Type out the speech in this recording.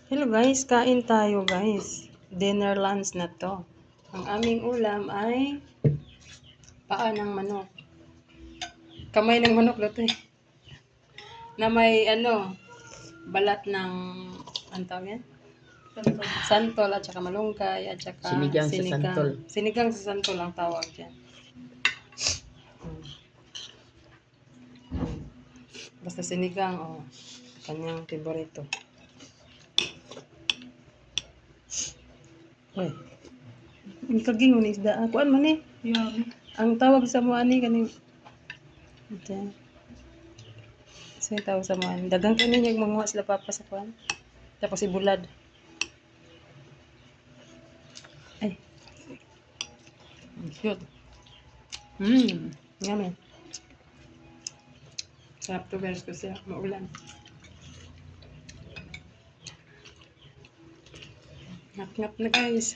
Hello guys, kain tayo guys. Dinner lunch na to. Ang aming ulam ay paa ng manok. Kamay ng manok na to eh. Na may balat ng, ano tawag yan? Santol at saka malunggay at saka Sinigang sa santol. Sinigang sa santol ang tawag dyan. Basta sinigang, kanyang favorito. Uy. Ang kagingon ni isda. Kuan man eh. Yummy. Ang tawag sa mga ani kaning diyan. Sa tawag sa mga ani. Dagang kanin yung mga sila papa sa kuan. Tapos ibulad. Ay. Cute. Yummy. Sarap to guys kasi maulan. Ngap-ngap na guys.